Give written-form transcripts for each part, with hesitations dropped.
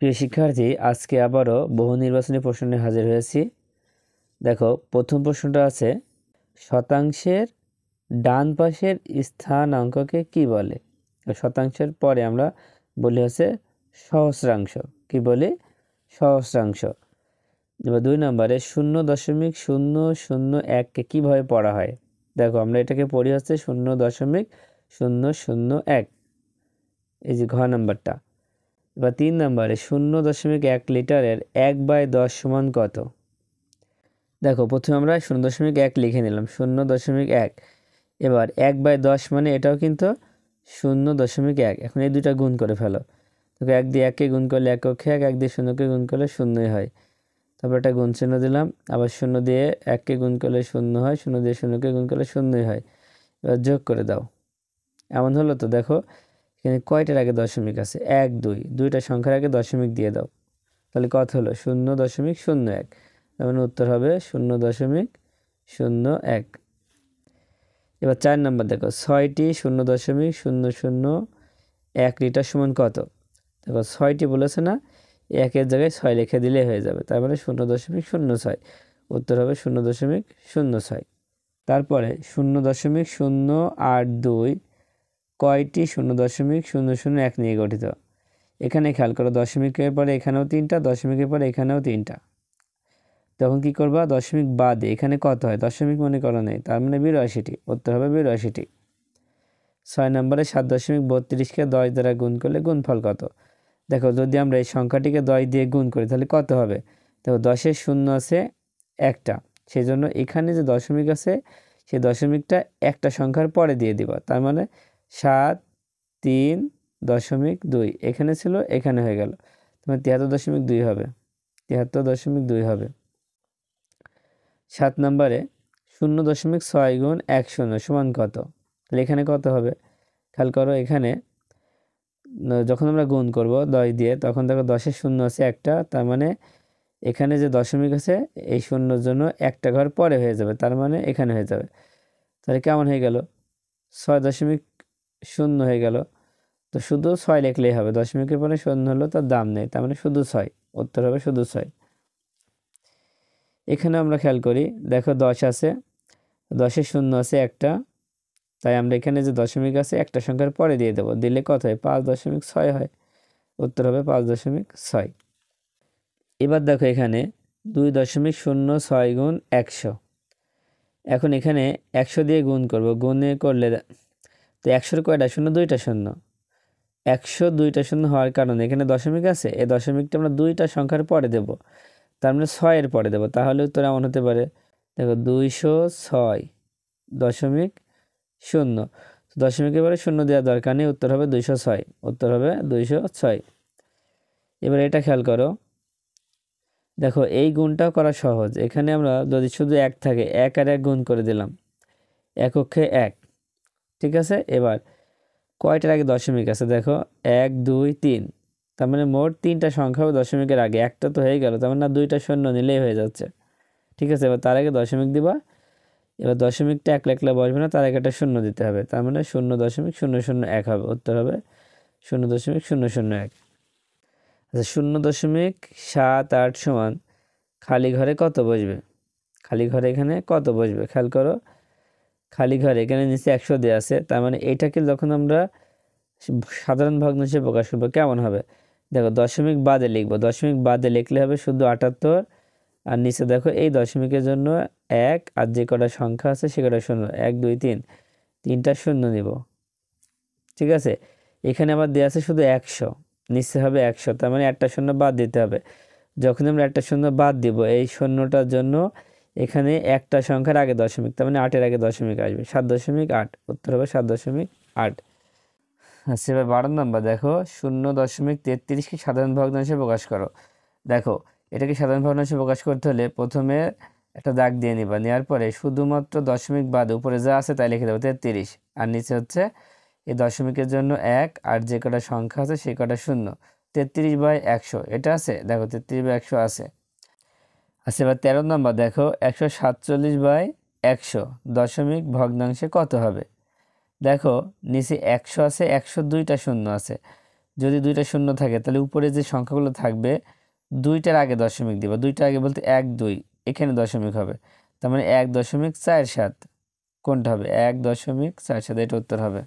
প্রিয় শিক্ষার্থী, আজকে আবারও বহু নির্বাচনী প্রশ্ন নিয়ে হাজির হয়েছি। দেখো, প্রথম প্রশ্নটা আছে, শতাংশের ডান পাশের স্থানাঙ্ককে কি বলে? শতাংশের পরে আমরা বলি হচ্ছে সহস্রাংশ। কি বলি? সহস্রাংশ। এবার 2 নম্বরে 0.001কে কিভাবে পড়া হয়? দেখো, আমরা এটাকে পড়ি হচ্ছে 0.001, এই যে ঘ নাম্বারটা। এবার 3 নম্বরে 0.1 লিটারের 1/10 সমান কত? দেখো, প্রথমে আমরা 0.1 লিখে নিলাম, 0.1। এবার 1/10 মানে এটাও কিন্তু 0.1। এখন এই দুইটা গুণ করে ফেলো। তোকে 1 দিয়ে 1কে গুণ করলে 1 অক্ষে 1, 1 দিয়ে 0কে গুণ করলে 0ই হয়। তারপর একটা গুণ চিহ্ন দিলাম, আবার 0 দিয়ে 1কে গুণ করলে 0 হয়, 0 দিয়ে 0কে গুণ করলে 0ই হয়। এবার যোগ করে দাও। এমন হলো তো? দেখো, এখানে কয়টার আগে দশমিক আছে? 1, 2, দুইটা সংখ্যার আগে দশমিক দিয়ে দাও। তাহলে কত হলো? 0.01। তার মানে উত্তর হবে 0.01। এবার 4 নম্বর দেখো, 6টি 0.001 লিটার সমান কত? দেখো, 6টি বলেছে না, 1-এর জায়গায় 6 লিখে দিলে হয়ে যাবে। তার মানে 0.06। উত্তর হবে 0.06। তারপরে 0.082 কয়টি 0.001 নিয়ে গঠিত? এখানে খেয়াল করো, দশমিকের পরে এখানেও 3টা, দশমিকের পরে এখানেও 3টা। তখন কি করবা? দশমিক বাদে এখানে কত হয়? দশমিক মনে করো নেই, তার মানে 82টি। উত্তর হবে 82টি। 6 নম্বরে 7.32কে 10 দ্বারা গুণ করলে গুণফল কত? দেখো, যদি আমরা এই সংখ্যাটিকে 10 দিয়ে গুণ করি তাহলে কত হবে? দেখো, 10-এর শূন্য আছে একটা, সেই জন্য এখানে যে দশমিক আছে সেই দশমিকটা একটা সংখ্যার পরে দিয়ে দিবা। তার মানে 7.3.2 এখানে ছিল, এখানে হয়ে গেল, তোমার 73.2 হবে। 73.2 হবে। 7 নম্বরে 0.6 গুণ 10 সমান কত? তাহলে এখানে কত হবে? খেয়াল করো, এখানে যখন আমরা গুণ করব 10 দিয়ে, তখন দেখো 10-এর শূন্য আছে একটা, তার মানে এখানে যে দশমিক আছে এই শূন্যর জন্য একটা ঘর পরে হয়ে যাবে, তার মানে এখানে হয়ে যাবে। তাহলে কেমন হয়ে গেল? 6.0 হয়ে গেল। তো শুধু 6 লিখলেই হবে, দশমিকের পরে শূন্য হলো, তার দাম নেই, তার মানে শুধু 6। উত্তর হবে শুধু 6। এখানে আমরা খেয়াল করি, দেখো 10 আছে, 10-এর শূন্য আছে একটা, তাই আমরা এখানে যে দশমিক আছে একটা সংখ্যার পরে দিয়ে দেবো, দিলে কত হয়? 5.6 হয়। উত্তর হবে 5.6। এবার দেখো, এখানে 2.06 গুণ 100। এখন এখানে 100 দিয়ে গুণ করব, গুণে করলে তো 100-র কয়টা শূন্য? 2টা শূন্য। 100 2টা শূন্য হওয়ার কারণে এখানে দশমিক আছে, এই দশমিকটা আমরা 2টা সংখ্যার পরে দেব, তার মানে 6-এর পরে দেব। তাহলে উত্তর এমন হতে পারে, দেখো, 206.0। দশমিকের পরে শূন্য দেওয়ার দরকার নেই, উত্তর হবে 206। উত্তর হবে 206। এবার এটা খেয়াল করো, দেখো এই গুণটাও করা সহজ। এখানে আমরা যদি শুধু 1 থাকে, 1 আর 1 গুণ করে দিলাম, 1 অক্ষে 1। ঠিক আছে। এবার কয়টার আগে দশমিক আছে? দেখো, 1 2 3, তার মানে মোট 3টা সংখ্যা দশমিকের আগে। একটা তো হয়ে গেল, তার মানে না 2টা শূন্য নিলেই হয়ে যাচ্ছে। ঠিক আছে। এবার তার আগে দশমিক দিবা। এবার দশমিকটা 1 লিখলে বসবে না, তার আগে একটা শূন্য দিতে হবে, তার মানে 0.001 হবে। উত্তর হবে 0.001। আচ্ছা, 0.78 সমান খালি ঘরে কত বসবে? খালি ঘরে এখানে কত বসবে খেয়াল করো। খালি ঘরে এখানে নিচে 100 দেওয়া আছে, তার মানে এইটাকে যখন আমরা সাধারণ ভগ্নাংশে প্রকাশ করবো কেমন হবে? দেখো, দশমিক বাদে লিখবো, দশমিক বাদে লিখলে হবে শুধু 78। আর নিচে দেখো, এই দশমিকের জন্য 1, আর যে কটা সংখ্যা আছে সে কটা শূন্য, 1 2 3, 3টা শূন্য নিব। ঠিক আছে। এখানে আবার দেওয়া আছে শুধু 100, নিচে হবে 100, তার মানে একটা শূন্য বাদ দিতে হবে। যখন আমরা একটা শূন্য বাদ দিব, এই শূন্যটার জন্য এখানে একটা সংখ্যার আগে দশমিক, তার মানে 8-এর আগে দশমিক আসবে, 7.8। উত্তর হবে 7.8। আচ্ছা, এবার 12 নম্বর দেখো, 0.33কে সাধারণ ভগ্নাংশে প্রকাশ করো। দেখো, এটাকে সাধারণ ভগ্নাংশে প্রকাশ করতে হলে প্রথমে একটা দাগ দিয়ে নিবা, নেওয়ার পরে শুধুমাত্র দশমিক বাদ উপরে যা আছে তাই লিখে দেবো 33, আর নিচে হচ্ছে এই দশমিকের জন্য 1, আর যে কটা সংখ্যা আছে সে কটা শূন্য। 33/100 এটা আছে, দেখো 33/100 আছে। আচ্ছা, এবার 13 নম্বর দেখো, 147/100 দশমিক ভগ্নাংশে কত হবে? দেখো, নিচে 100 আছে, 102টা শূন্য আছে, যদি দুইটা শূন্য থাকে তাহলে উপরে যে সংখ্যাগুলো থাকবে দুইটার আগে দশমিক দিব। দুইটার আগে বলতে 1 2, এখানে দশমিক হবে, তার মানে 1.47। কোনটা হবে? 1.47, এটা উত্তর হবে।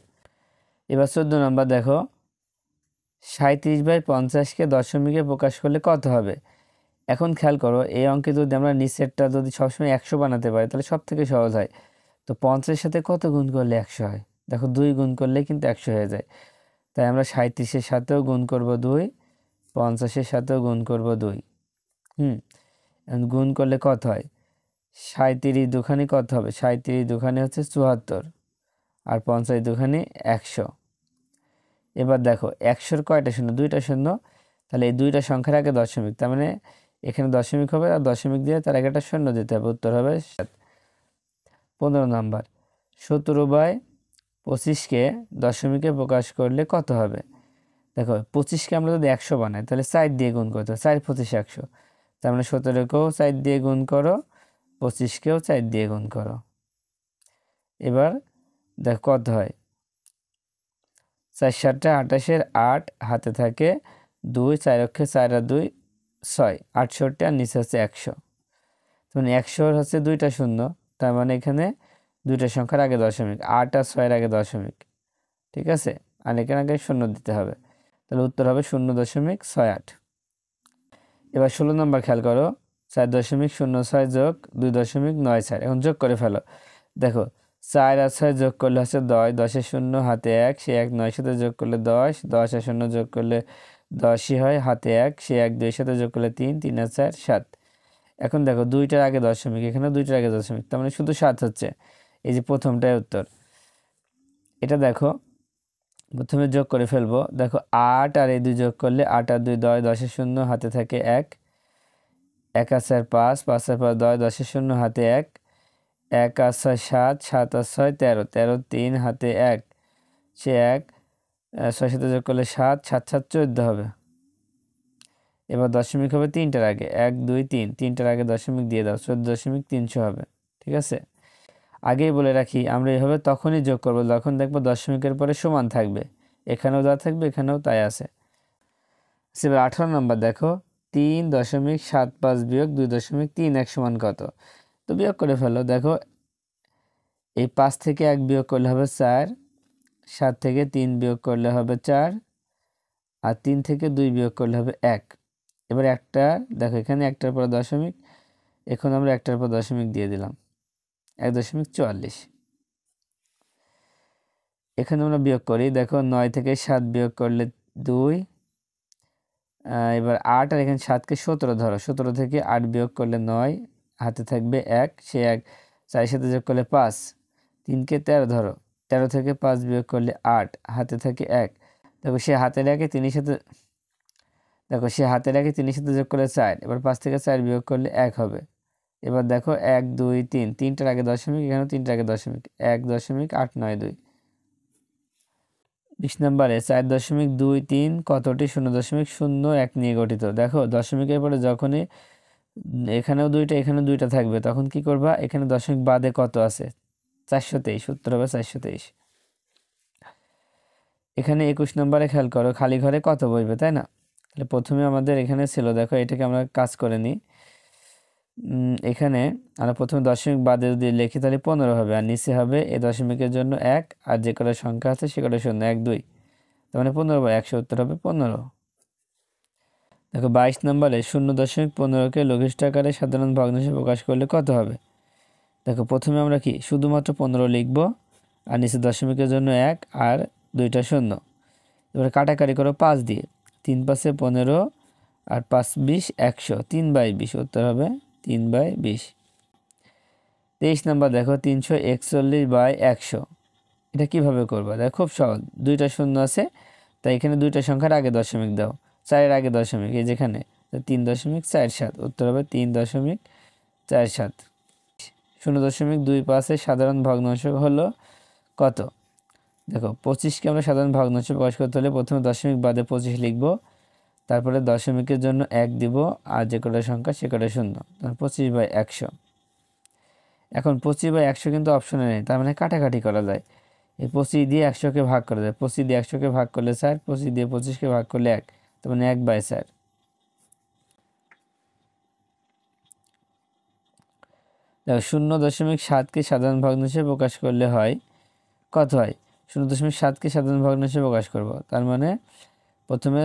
এবার 14 নম্বর দেখো, 37/50-কে দশমিকে প্রকাশ করলে কত হবে? এখন খেয়াল করো, এই অঙ্কে যদি আমরা নিচেরটা যদি সবসময় 100 বানাতে পারি তাহলে সব থেকে সহজ হয়। তো 50-এর সাথে কত গুণ করলে 100 হয়? দেখো 2 গুণ করলে কিন্তু 100 হয়ে যায়। তাই আমরা 37-এর সাথেও গুণ করব 2, 50-এর সাথেও গুণ করব 2। এখন গুণ করলে কত হয়? 37 দুখানি কত হবে? 37 দুখানি হচ্ছে 74, আর 50 দুখানি 100। এবার দেখো 100-র কয়টা শূন্য? দুইটা শূন্য, তাহলে এই দুইটা সংখ্যার আগে দশমিক, তার মানে এখানে দশমিক হবে, আর দশমিক দিয়ে তার আগে একটা শূন্য দিতে হবে, উত্তর হবে 7। 15 নাম্বার, 17/25-কে দশমিকে প্রকাশ করলে কত হবে? দেখো 25-কে আমরা যদি 100 বানাই তাহলে 4 দিয়ে গুণ করতে হবে, 4 25 100, তার মানে 17-কেও 4 দিয়ে গুণ করো, 25-কেও 4 দিয়ে গুণ করো। এবার দেখো কত হয়? 4 7 28-এর 8, হাতে থাকে 2, 4 অক্ষে 4 আর 2 6, 68, আর নিচে হচ্ছে 100। মানে 100 হচ্ছে দুইটা শূন্য, তার মানে এখানে দুইটা সংখ্যার আগে দশমিক, 8 আর 6-এর আগে দশমিক, ঠিক আছে, আর এখানে আগে শূন্য দিতে হবে, তাহলে উত্তর হবে 0.68। এবার 16 নম্বর খেয়াল করো, 4.06 যোগ 2.94, এখন যোগ করে ফেলো। দেখো 4 আর 6 যোগ করলে হচ্ছে 10, 10-এর শূন্য হাতে 1, সে 1 9 সাথে যোগ করলে 10, 10 আর শূন্য যোগ করলে 10ই হয়, হাতে 1, সে 1 2 সাথে যোগ করলে 3, 3 আর 4 7। এখন দেখো দুইটার আগে দশমিক, এখানে দুইটার আগে দশমিক, তার মানে শুধু 7 হচ্ছে, এই যে প্রথমটাই উত্তর। এটা দেখো প্রথমে যোগ করে ফেলবো, দেখো 8 আর এই 2 যোগ করলে 8 আর 2 10, 10-এর শূন্য হাতে থাকে 1, 1 আর 4 5, 5 আর 5 10, 10-এর শূন্য হাতে 1, 1 আর 6 7, 7 আর 6 13, 13 3 হাতে 1, সে 1, 6 সাথে যোগ করলে 7, 7 7 14 হবে। এবার দশমিক হবে তিনটার আগে, 1 2 3, তিনটার আগে দশমিক দিয়ে দাও, 14.300 হবে, ঠিক আছে। আগেই বলে রাখি, আমরা এইভাবে তখনই যোগ করবো যখন দেখবো দশমিকের পরে সমান থাকবে, এখানেও যা থাকবে এখানেও তাই আছে। এবার 18 নম্বর দেখো, 3.75 বিয়োগ 2.31 সমান কত? তো বিয়োগ করে ফেলো। দেখো এই 5 থেকে 1 বিয়োগ করলে হবে 4, 7 থেকে 3 বিয়োগ করলে হবে 4, আর 3 থেকে 2 বিয়োগ করলে হবে 1। এবার একটা দেখো, এখানে একটার পর দশমিক, এখন আমরা একটার পর দশমিক দিয়ে দিলাম, 1.44। এখানে আমরা বিয়োগ করি, দেখো 9 থেকে 7 বিয়োগ করলে 2, এবার 8, আর এখানে 7-কে 17 ধরো, 17 থেকে 8 বিয়োগ করলে 9, হাতে থাকবে 1, সে 1, 4-এর সাথে যোগ করলে 5, 3-কে 13 ধরো, 13 থেকে 5 বিয়োগ করলে 8, হাতে থাকে 1, দেখো সে হাতের 1-এ 3-এর সাথে, দেখো সে হাতের 1-এ 3-এর সাথে যোগ করলে 4, এবার 5 থেকে 4 বিয়োগ করলে 1 হবে। এবার দেখো 1 2 3, তিনটার আগে দশমিক, এখানেও তিনটার আগে দশমিক, 1.892। 20 নম্বরে 4.23 কতটি 0.01 নিয়ে গঠিত? দেখো দশমিকের পরে যখনই এখানেও দুইটা এখানেও দুইটা থাকবে, তখন কি করবা? এখানে দশমিক বাদে কত আছে? 423, উত্তর হবে 423। এখানে 21 নম্বরে খেয়াল করো, খালি ঘরে কত বসবে, তাই না? তাহলে প্রথমে আমাদের এখানে ছিল, দেখো এটাকে আমরা কাজ করে নিই। এখানে আমরা প্রথমে দশমিক বাদে যদি লিখি তাহলে 15 হবে, আর নিচে হবে এই দশমিকের জন্য 1, আর যে কটা সংখ্যা আছে সে কটা শূন্য, 1 2, তার মানে 15/100, উত্তর হবে 15। দেখো 22 নম্বরে 0.15-কে লঘিষ্ঠ আকারে সাধারণ ভগ্নাংশে প্রকাশ করলে কত হবে? দেখো প্রথমে আমরা কি শুধুমাত্র 15 লিখব, আর নিচে দশমিকের জন্য 1 আর দুইটা শূন্য। এবারে কাটাকাটি করো 5 দিয়ে, 3 5 15, আর 5 20 100, 3/20, উত্তর হবে 3/20। 23 নম্বর দেখো 341/100, এটা কিভাবে করবা? দেখো খুব সহজ, দুইটা শূন্য আছে, তাই এখানে দুইটা সংখ্যার আগে দশমিক দাও, 4-এর আগে দশমিক, এই যেখানে 3.47, উত্তর হবে 3.47। 0.25-এর সাধারণ ভগ্নাংশ হলো কত? দেখো 25-কে আমরা সাধারণ ভগ্নাংশে প্রকাশ করতে হলে প্রথমে দশমিক বাদে 25 লিখব, তারপরে দশমিকের জন্য 1 দিব, আর যে কটা সংখ্যা সে কটা শূন্য, 25/100। এখন 25/100 কিন্তু অপশনে নেই, তার মানে কাটাকাটি করা যায়। এই 25 দিয়ে 100কে ভাগ করে দেয়, 25 দিয়ে 100কে ভাগ করলে 4, 25 দিয়ে 25কে ভাগ করলে 1, তার মানে 1/4। দেখো 0.7কে সাধারণ ভগ্নাংশে প্রকাশ করলে হয় কত হয়? 0.7কে সাধারণ ভগ্নাংশে প্রকাশ করব, তার মানে প্রথমে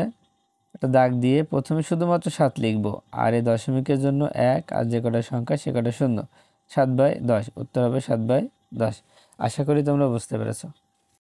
একটা দাগ দিয়ে প্রথমে শুধুমাত্র 7 লিখব, আর এই দশমিকের জন্য 1, আর যে কটা সংখ্যা সে কটা শূন্য। 7/10, উত্তর হবে 7/10। আশা করি তোমরা বুঝতে পেরেছো।